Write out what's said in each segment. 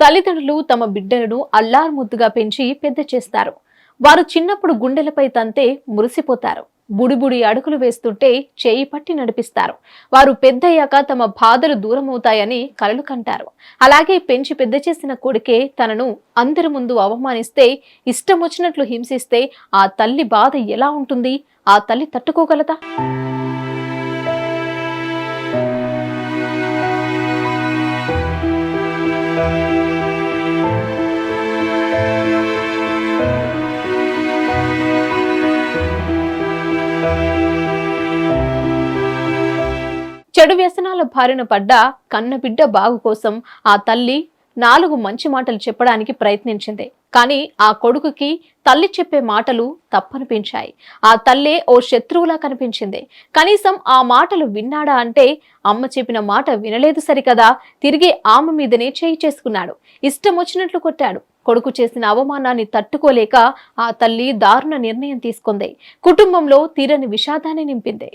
తల్లిదండ్రులు తమ బిడ్డలను అల్లారుముద్దుగా పెంచి పెద్ద చేస్తారు. వారు చిన్నప్పుడు గుండెలపై తంతే మురిసిపోతారు. బుడిబుడి అడుగులు వేస్తుంటే చేయి పట్టి నడిపిస్తారు. వారు పెద్దయ్యాక తమ బాధలు దూరమవుతాయని కలలు కంటారు. అలాగే పెంచి పెద్ద చేసిన కొడుకే తనను అందరి ముందు అవమానిస్తే, ఇష్టం వచ్చినట్లు హింసిస్తే ఆ తల్లి బాధ ఎలా ఉంటుంది? ఆ తల్లి తట్టుకోగలదా? చెడు వ్యసనాల బారిన పడ్డ కన్నబిడ్డ బాగు కోసం ఆ తల్లి 4 మంచి మాటలు చెప్పడానికి ప్రయత్నించింది. కానీ ఆ కొడుకుకి తల్లి చెప్పే మాటలు తప్పనిపించాయి. ఆ తల్లే ఓ శత్రువులా కనిపించింది. కనీసం ఆ మాటలు విన్నాడా అంటే, అమ్మ చెప్పిన మాట వినలేదు సరికదా, తిరిగి ఆమె మీదనే చేయి చేసుకున్నాడు. ఇష్టం వచ్చినట్లు కొట్టాడు. కొడుకు చేసిన అవమానాన్ని తట్టుకోలేక ఆ తల్లి దారుణ నిర్ణయం తీసుకుంది. కుటుంబంలో తీరని విషాదాన్ని నింపింది.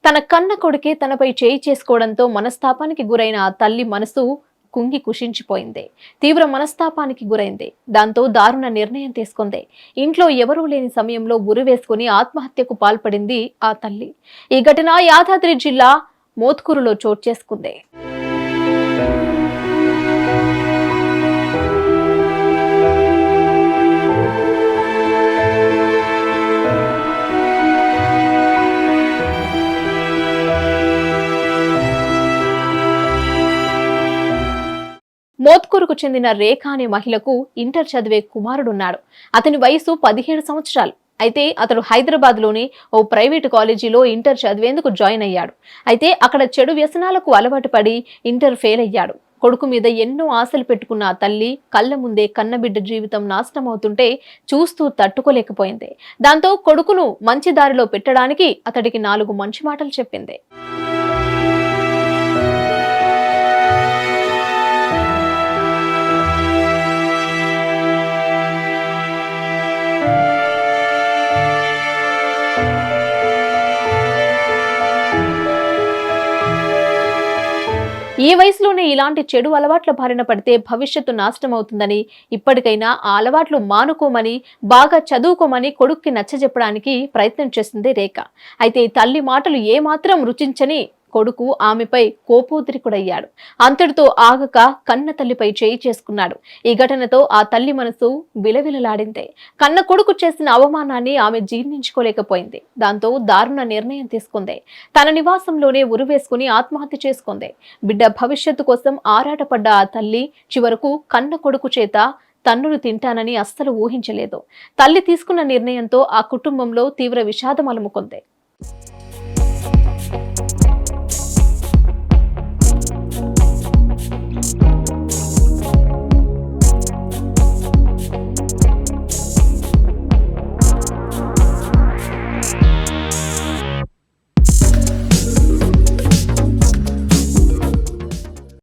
తన కన్న కొడుకే తనపై చేయి చేసుకోవడంతో మనస్తాపానికి గురైన ఆ తల్లి మనసు కుంగి కుషించిపోయింది. తీవ్ర మనస్తాపానికి గురైంది. దాంతో దారుణ నిర్ణయం తీసుకుంది. ఇంట్లో ఎవరూ లేని సమయంలో ఉరివేసుకుని ఆత్మహత్యకు పాల్పడింది ఆ తల్లి. ఈ ఘటన యాదాద్రి జిల్లా మోత్కూరులో చోటు చేసుకుంది. మోత్కూరుకు చెందిన రేఖ అనే మహిళకు ఇంటర్ చదివే కుమారుడున్నాడు. అతని వయసు 17 సంవత్సరాలు. అయితే అతడు హైదరాబాద్ లోని ఓ ప్రైవేటు కాలేజీలో ఇంటర్ చదివేందుకు జాయిన్ అయ్యాడు. అయితే అక్కడ చెడు వ్యసనాలకు అలవాటు పడి ఇంటర్ ఫెయిల్ అయ్యాడు. కొడుకు మీద ఎన్నో ఆశలు పెట్టుకున్న ఆ తల్లి కళ్ళ ముందే కన్నబిడ్డ జీవితం నాశనం అవుతుంటే చూస్తూ తట్టుకోలేకపోయింది. దాంతో కొడుకును మంచి దారిలో పెట్టడానికి అతడికి 4 మంచి మాటలు చెప్పింది. ఈ వయసులోనే ఇలాంటి చెడు అలవాట్ల బారిన పడితే భవిష్యత్తు నాశనం అవుతుందని, ఇప్పటికైనా ఆ అలవాట్లు మానుకోమని, బాగా చదువుకోమని కొడుక్కి నచ్చజెప్పడానికి ప్రయత్నం చేసింది రేఖ. అయితే తల్లి మాటలు ఏమాత్రం రుచించని కొడుకు ఆమెపై కోపోద్రికుడయ్యాడు. అంతటితో ఆగక కన్న తల్లిపై చేయి చేసుకున్నాడు. ఈ ఘటనతో ఆ తల్లి మనసు విలవిలలాడింది. కన్న కొడుకు చేసిన అవమానాన్ని ఆమె జీర్ణించుకోలేకపోయింది. దాంతో దారుణ నిర్ణయం తీసుకుంది. తన నివాసంలోనే ఉరివేసుకుని ఆత్మహత్య చేసుకుంది. బిడ్డ భవిష్యత్తు కోసం ఆరాటపడ్డ ఆ తల్లి చివరకు కన్న కొడుకు చేత తన్నులు తింటానని అస్సలు ఊహించలేదు. తల్లి తీసుకున్న నిర్ణయంతో ఆ కుటుంబంలో తీవ్ర విషాదం అలుముకుంది.